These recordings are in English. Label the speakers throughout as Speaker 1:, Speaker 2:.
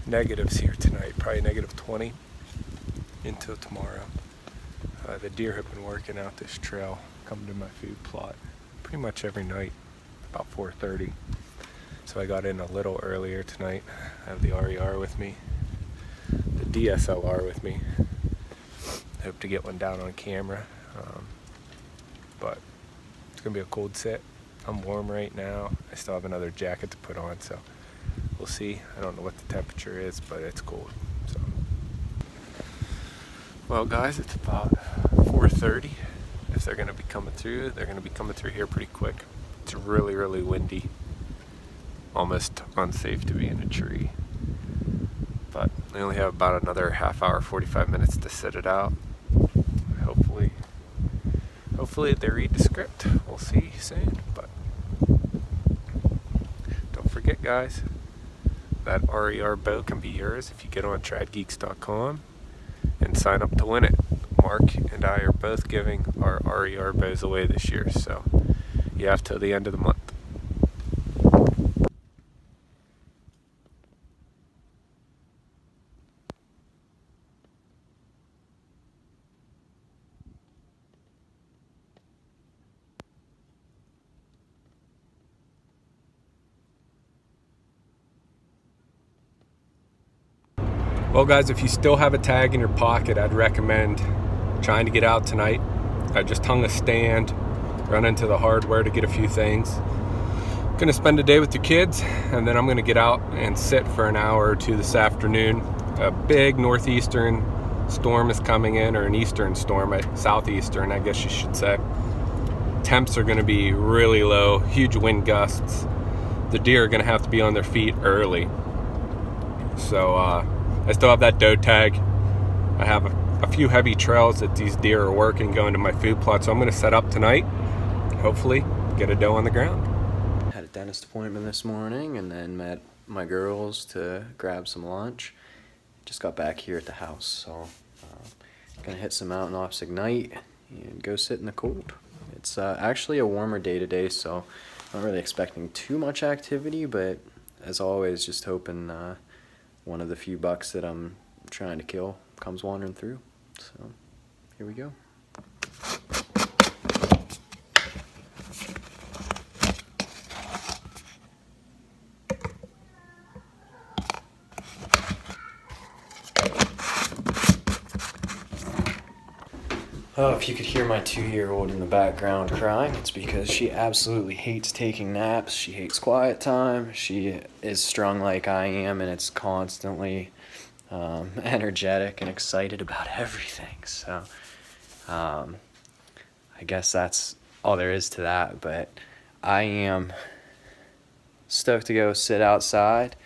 Speaker 1: negatives here tonight, probably -20 until tomorrow. The deer have been working out this trail, coming to my food plot pretty much every night, about 4:30. So I got in a little earlier tonight. I have the RER with me, the DSLR with me. I hope to get one down on camera, but it's gonna be a cold sit. I'm warm right now. I still have another jacket to put on, so we'll see. I don't know what the temperature is, but it's cold. So, well, guys, it's about 4:30. If they're gonna be coming through, they're gonna be coming through here pretty quick. It's really, really windy. Almost unsafe to be in a tree. But I only have about another half hour, 45 minutes to sit it out. Hopefully they read the script. We'll see soon. But don't forget, guys, that RER bow can be yours if you get on tradgeeks.com and sign up to win it. Mark and I are both giving our RER bows away this year, so you have till the end of the month. Well, guys, if you still have a tag in your pocket, I'd recommend trying to get out tonight. I just hung a stand, run into the hardware to get a few things. Gonna spend a day with the kids, and then I'm gonna get out and sit for an hour or two this afternoon. A big northeastern storm is coming in, or an eastern storm, southeastern, I guess you should say. Temps are gonna be really low, huge wind gusts. The deer are gonna have to be on their feet early. So, I still have that doe tag. I have a few heavy trails that these deer are working going to my food plot, so I'm going to set up tonight, hopefully get a doe on the ground.
Speaker 2: Had a dentist appointment this morning and then met my girls to grab some lunch. Just got back here at the house, so gonna hit some Mountain Ops Ignite and go sit in the cold. It's actually a warmer day today, so I'm not really expecting too much activity, but as always, just hoping one of the few bucks that I'm trying to kill comes wandering through. So here we go. Oh, if you could hear my 2-year-old in the background crying, it's because she absolutely hates taking naps. She hates quiet time. She is strung like I am, and it's constantly energetic and excited about everything. So I guess that's all there is to that, but I am stoked to go sit outside.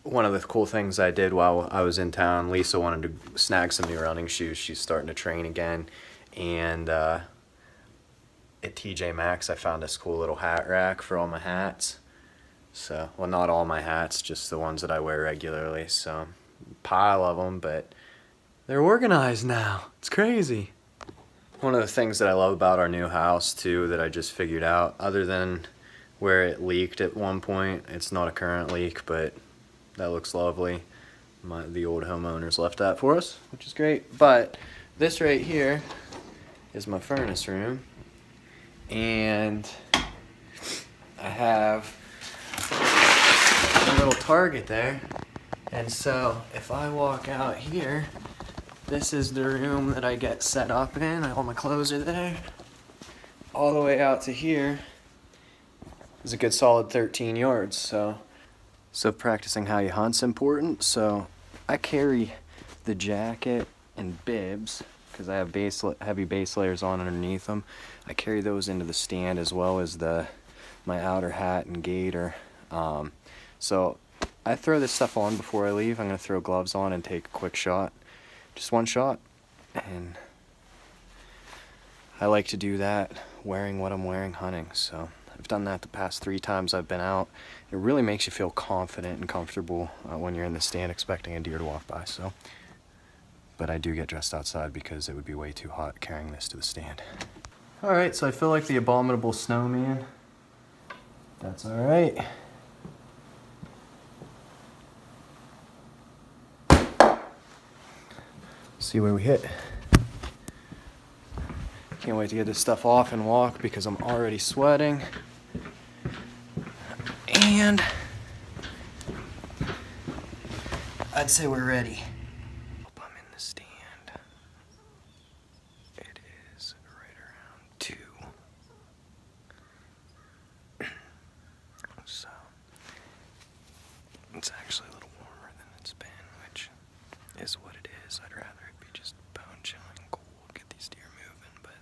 Speaker 2: One of the cool things I did while I was in town, Lisa wanted to snag some new running shoes. She's starting to train again. And at TJ Maxx, I found this cool little hat rack for all my hats. So, well, not all my hats, just the ones that I wear regularly. So, pile of them, but they're organized now. It's crazy. One of the things that I love about our new house, too, that I just figured out, other than where it leaked at one point, it's not a current leak, but that looks lovely. The old homeowners left that for us, which is great. But this right here is my furnace room, and I have a little target there, and so if I walk out here, this is the room that I get set up in. All my clothes are there. All the way out to here is a good solid 13 yards, so practicing how you hunt's important. So I carry the jacket and bibs because I have heavy base layers on underneath them. I carry those into the stand as well as my outer hat and gaiter. So I throw this stuff on before I leave. I'm going to throw gloves on and take a quick shot. Just one shot. And I like to do that wearing what I'm wearing hunting. So I've done that the past 3 times I've been out. It really makes you feel confident and comfortable when you're in the stand expecting a deer to walk by. So. But I do get dressed outside because it would be way too hot carrying this to the stand. Alright, so I feel like the abominable snowman. That's alright. see where we hit. Can't wait to get this stuff off and walk because I'm already sweating. And I'd say we're ready. I'm in the stand. It is right around 2. So it's actually a little warmer than it's been, which is what it is. I'd rather it be just bone chilling, cool, get these deer moving, but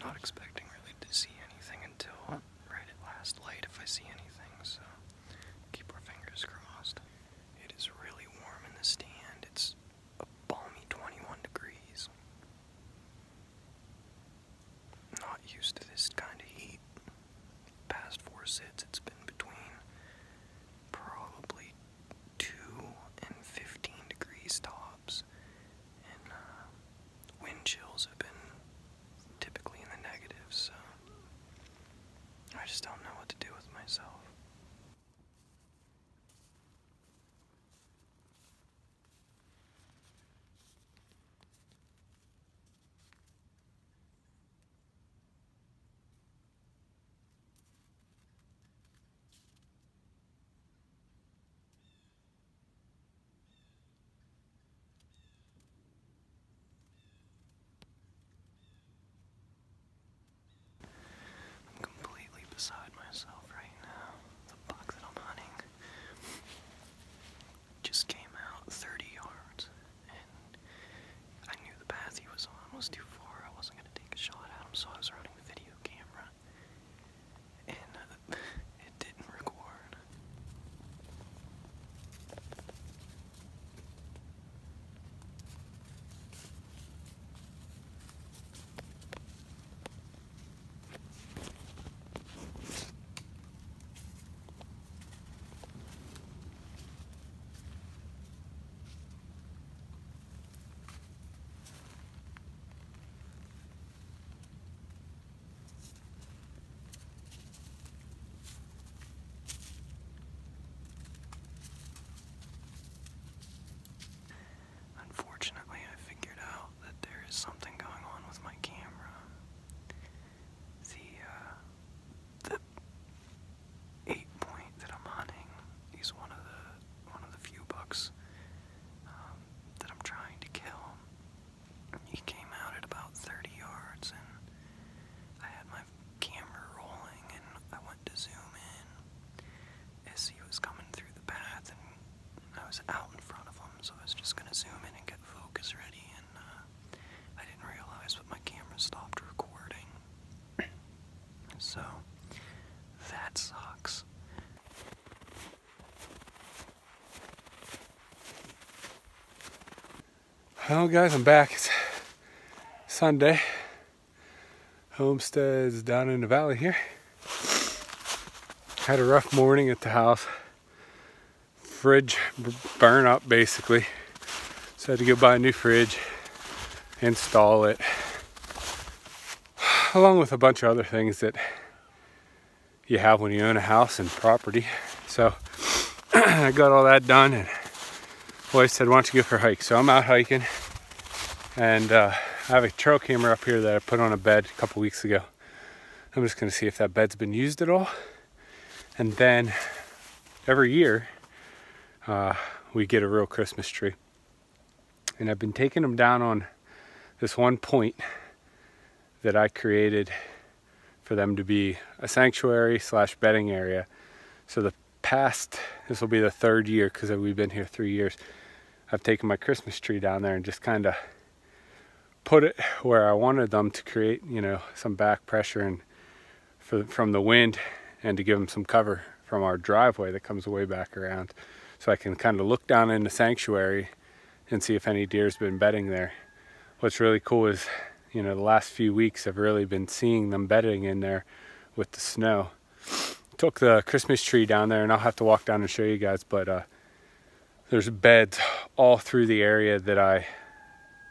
Speaker 2: not expecting really to see anything until right at last light if I see anything, so keep our fingers crossed. It is really warm in the stand. It's a balmy 21 degrees. Not used to this kind of heat. Past 4 sits, it's been between probably 2 and 15 degrees tops, and wind chills have been typically in the negatives, so I just don't know what to do with myself. I'm completely beside myself right now. The buck that I'm hunting just came out 30 yards, and I knew the path he was on was too far. I wasn't going to take a shot at him, so I was running the video camera, and it didn't record. Unfortunately, I figured out that there is something going on with my camera. The 8-point that I'm hunting, he's one of the few bucks that I'm trying to kill. He came out at about 30 yards, and I had my camera rolling, and I went to zoom in as he was coming through the path, and I was out in front of him, so I was just gonna zoom in and get focus ready, and I didn't realize, but my camera stopped recording. So that sucks.
Speaker 1: Well, guys, I'm back. It's Sunday. Homestead's down in the valley here. Had a rough morning at the house. Fridge burn up basically. So I had to go buy a new fridge, install it, along with a bunch of other things that you have when you own a house and property. So I got all that done, and wife said, why don't you go for a hike? So I'm out hiking, and I have a trail camera up here that I put on a bed a couple weeks ago. I'm just gonna see if that bed's been used at all. And then every year we get a real Christmas tree. And I've been taking them down on this one point that I created for them to be a sanctuary / bedding area. So this will be the 3rd year, because we've been here 3 years. I've taken my Christmas tree down there and just kind of put it where I wanted them to create, you know, some back pressure and from the wind, and to give them some cover from our driveway that comes way back around. So I can kind of look down in the sanctuary and see if any deer's been bedding there. What's really cool is, you know, the last few weeks I've really been seeing them bedding in there with the snow. Took the Christmas tree down there, and I'll have to walk down and show you guys, but there's beds all through the area that I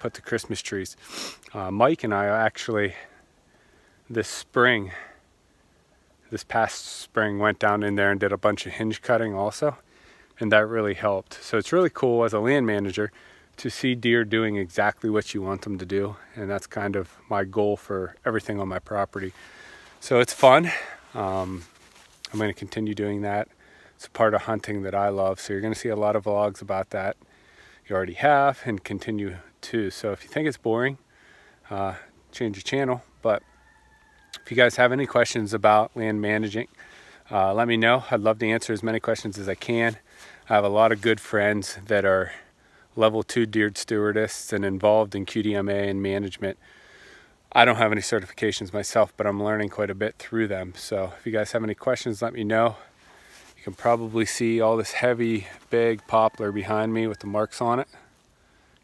Speaker 1: put the Christmas trees. Mike and I actually this past spring went down in there and did a bunch of hinge cutting also, and that really helped. So it's really cool as a land manager to see deer doing exactly what you want them to do, and that's kind of my goal for everything on my property. So it's fun. I'm going to continue doing that. It's a part of hunting that I love, so you're going to see a lot of vlogs about that. You already have and continue to. So if you think it's boring, change the channel. But if you guys have any questions about land managing, let me know. I'd love to answer as many questions as I can. I have a lot of good friends that are level 2 deer stewardists and involved in QDMA and management. I don't have any certifications myself, but I'm learning quite a bit through them. So if you guys have any questions, let me know. You can probably see all this heavy, big poplar behind me with the marks on it.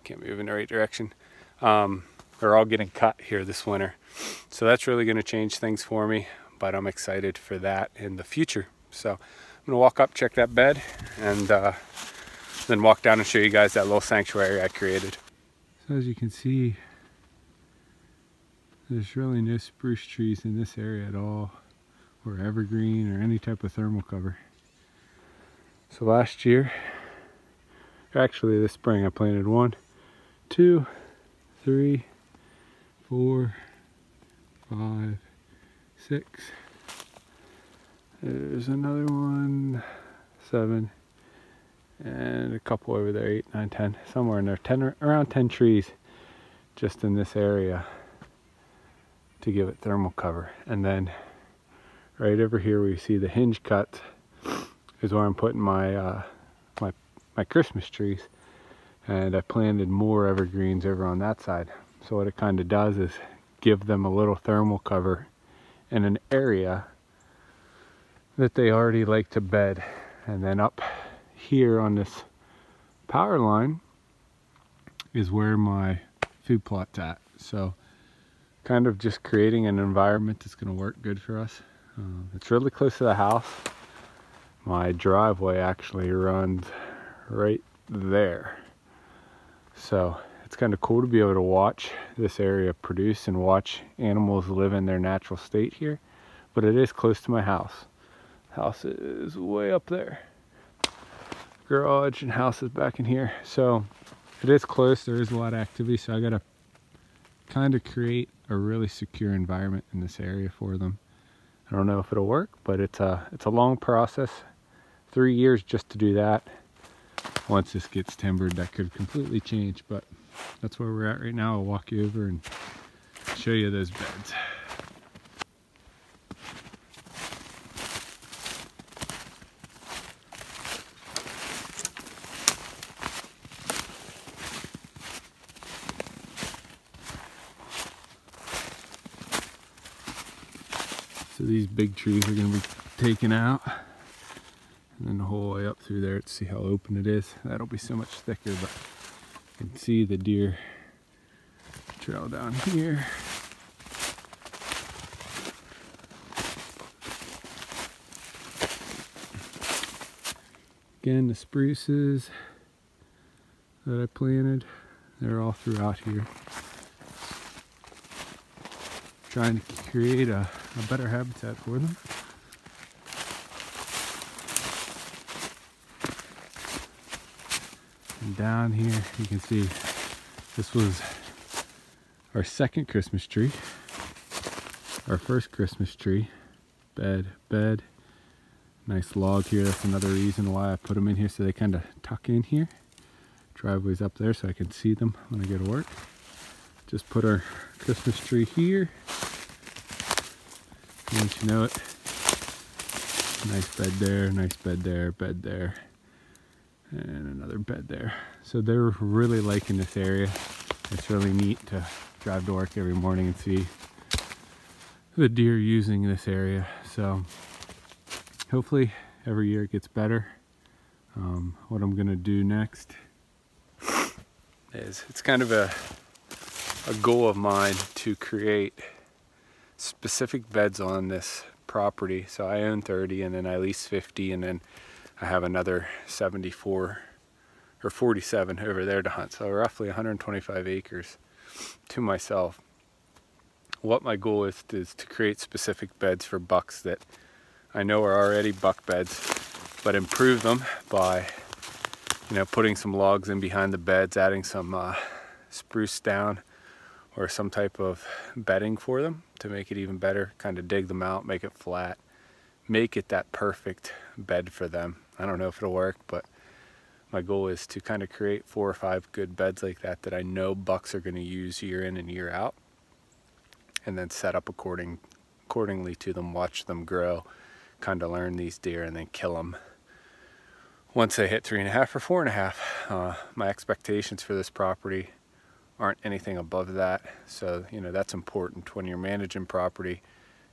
Speaker 1: Can't move in the right direction. They're all getting cut here this winter. So that's really going to change things for me, but I'm excited for that in the future. So I'm going to walk up, check that bed, and then walk down and show you guys that little sanctuary I created. So as you can see, there's really no spruce trees in this area at all, or evergreen or any type of thermal cover. So last year, actually this spring, I planted 1, 2, 3, 4, 5, 6. There's another one, 7, and a couple over there, 8, 9, 10, somewhere in there, around 10 trees just in this area to give it thermal cover. And then right over here where you see the hinge cut is where I'm putting my my Christmas trees, and I planted more evergreens over on that side. So what it kind of does is give them a little thermal cover in an area that they already like to bed. And then up here on this power line is where my food plot's at. So kind of just creating an environment that's going to work good for us. It's really close to the house. My driveway actually runs right there. So it's kind of cool to be able to watch this area produce and watch animals live in their natural state here. But it is close to my house. House is way up there. Garage and house is back in here. So it is close. There is a lot of activity. So I got to kind of create a really secure environment in this area for them. I don't know if it'll work, but it's a long process. 3 years just to do that. Once this gets timbered, that could completely change, but that's where we're at right now. I'll walk you over and show you those beds. So these big trees are going to be taken out, and then the whole way up through there to see how open it is. That'll be so much thicker, but you can see the deer trail down here. Again, the spruces that I planted, they're all throughout here. Trying to create a better habitat for them. And down here you can see this was our second Christmas tree. Our first Christmas tree. Bed. Nice log here. That's another reason why I put them in here, so they kind of tuck in here. Driveway's up there so I can see them when I go to work. Just put our Christmas tree here. Don't you know it? Nice bed there, nice bed there, bed there, and another bed there. So they're really liking this area. It's really neat to drive to work every morning and see the deer using this area. So hopefully every year it gets better. What I'm gonna do next is, it's kind of a goal of mine to create specific beds on this property. So I own 30 and then I lease 50, and then I have another 74 or 47 over there to hunt. So roughly 125 acres to myself. What my goal is to create specific beds for bucks that I know are already buck beds, but improve them by you know, putting some logs in behind the beds, adding some spruce down or some type of bedding for them to make it even better, kind of dig them out, make it flat, make it that perfect bed for them. I don't know if it'll work, but my goal is to kind of create 4 or 5 good beds like that that I know bucks are going to use year in and year out, and then set up accordingly to them, watch them grow, kind of learn these deer, and then kill them once they hit 3.5 or 4.5. My expectations for this property aren't anything above that, so you know that's important when you're managing property.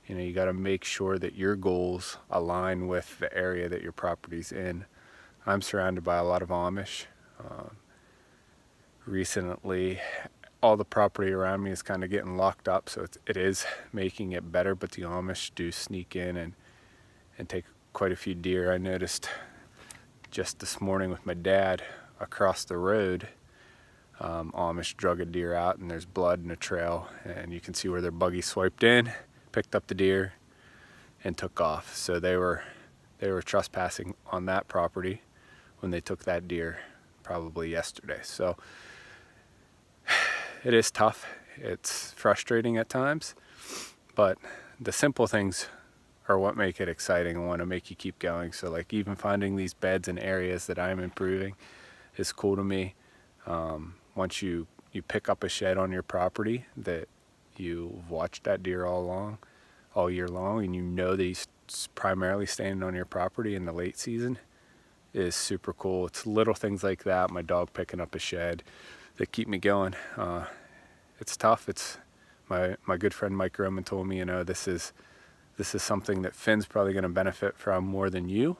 Speaker 1: You know, you got to make sure that your goals align with the area that your property's in. I'm surrounded by a lot of Amish. Recently, all the property around me is kind of getting locked up, so it is making it better, but the Amish do sneak in and take quite a few deer. I noticed just this morning with my dad across the road, Amish drug a deer out, and there's blood in a trail, and you can see where their buggy swiped in, picked up the deer, and took off. So they were trespassing on that property when they took that deer probably yesterday. So it is tough. It's frustrating at times, but the simple things are what make it exciting and want to make you keep going. So like even finding these beds in areas that I'm improving is cool to me. Once you pick up a shed on your property that you've watched that deer all year long, and you know that he's primarily standing on your property in the late season, is super cool. It's little things like that, my dog picking up a shed, that keep me going. It's tough. It's my good friend Mike Roman told me, you know, this is something that Finn's probably going to benefit from more than you,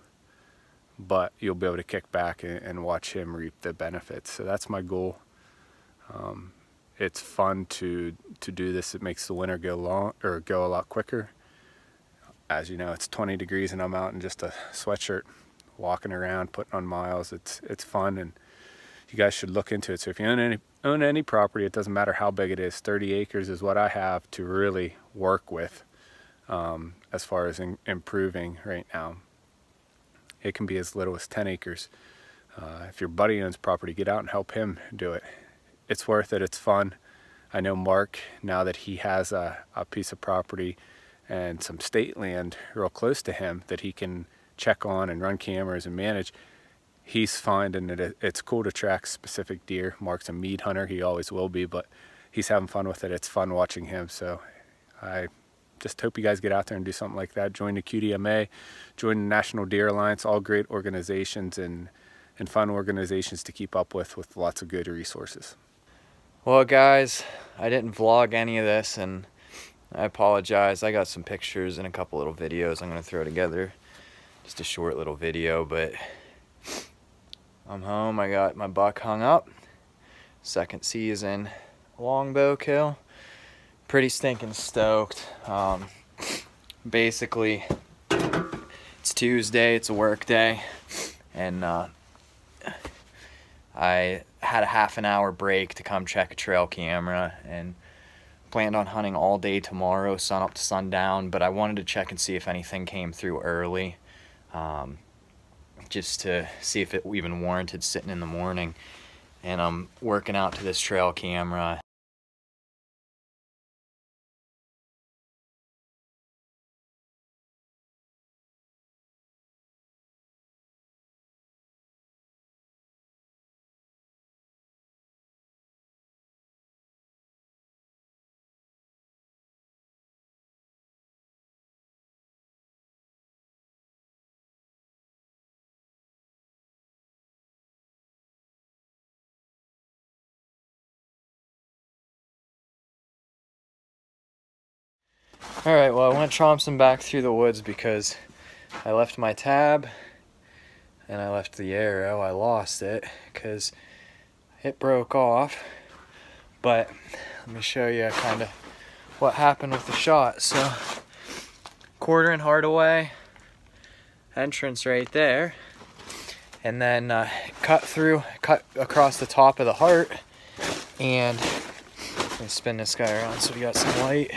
Speaker 1: but you'll be able to kick back and watch him reap the benefits. So that's my goal. It's fun to do this. It makes the winter go a lot quicker. As you know, it's 20 degrees and I'm out in just a sweatshirt walking around, putting on miles. It's fun, and you guys should look into it. So if you own any property, it doesn't matter how big it is. 30 acres is what I have to really work with as far as improving right now. It can be as little as 10 acres. If your buddy owns property, get out and help him do it. It's worth it. It's fun. I know Mark, now that he has a piece of property and some state land real close to him that he can check on and run cameras and manage, he's finding that it's cool to track specific deer. Mark's a meat hunter. He always will be, but he's having fun with it. It's fun watching him. So I just hope you guys get out there and do something like that. Join the QDMA, join the National Deer Alliance, all great organizations and fun organizations to keep up with lots of good resources.
Speaker 2: Well guys, I didn't vlog any of this, and I apologize. I got some pictures and a couple little videos I'm going to throw together. Just a short little video, but I'm home. I got my buck hung up. Second season longbow kill. Pretty stinking stoked. Basically, it's Tuesday, it's a work day, and I had a half an hour break to come check a trail camera, and planned on hunting all day tomorrow, sun up to sundown, but I wanted to check and see if anything came through early, just to see if it even warranted sitting in the morning. And I'm working out to this trail camera. Alright, well I went tromping back through the woods because I left my tab and I left the arrow. I lost it because it broke off. But let me show you kind of what happened with the shot. So, quartering Hardaway, entrance right there, and then cut across the top of the heart, and let me spin this guy around so we got some light.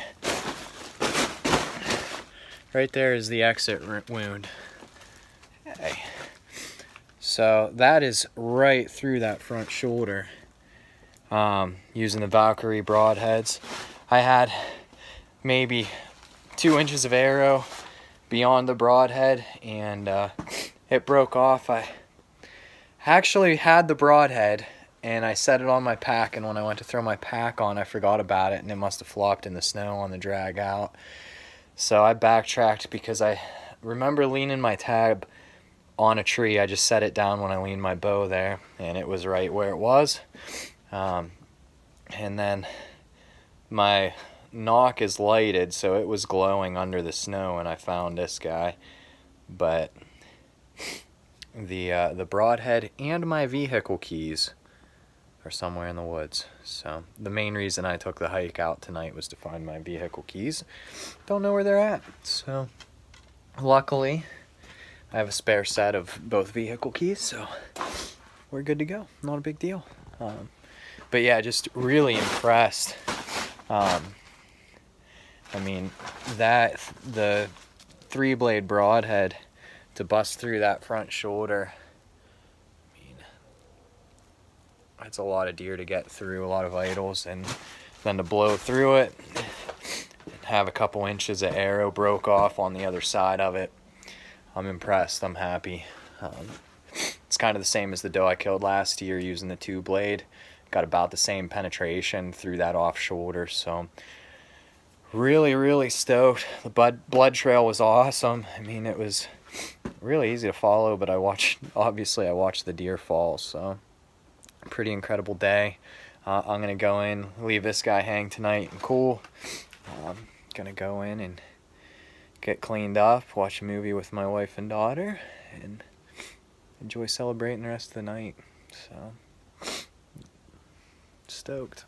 Speaker 2: Right there is the exit wound. Okay. So that is right through that front shoulder, using the Valkyrie broadheads. I had maybe 2 inches of arrow beyond the broadhead, and it broke off. I actually had the broadhead and I set it on my pack, and when I went to throw my pack on, I forgot about it, and it must have flopped in the snow on the drag out. So I backtracked because I remember leaning my tab on a tree. I just set it down when I leaned my bow there, and it was right where it was. And then my nock is lighted, so it was glowing under the snow, and I found this guy. But the broadhead and my vehicle keys are somewhere in the woods. So the main reason I took the hike out tonight was to find my vehicle keys. Don't know where they're at. So luckily I have a spare set of both vehicle keys, so we're good to go. Not a big deal. But yeah, just really impressed. I mean, the 3-blade broadhead to bust through that front shoulder, I mean, that's a lot of deer to get through, a lot of vitals, and then to blow through it and have a couple inches of arrow broke off on the other side of it. I'm impressed. I'm happy. It's kind of the same as the doe I killed last year using the 2-blade. Got about the same penetration through that off shoulder, so really stoked. The blood trail was awesome. I mean, it was really easy to follow, but obviously I watched the deer fall, so pretty incredible day. I'm gonna go in, leave this guy hang tonight and cool. Gonna go in and get cleaned up, watch a movie with my wife and daughter, and enjoy celebrating the rest of the night. So stoked.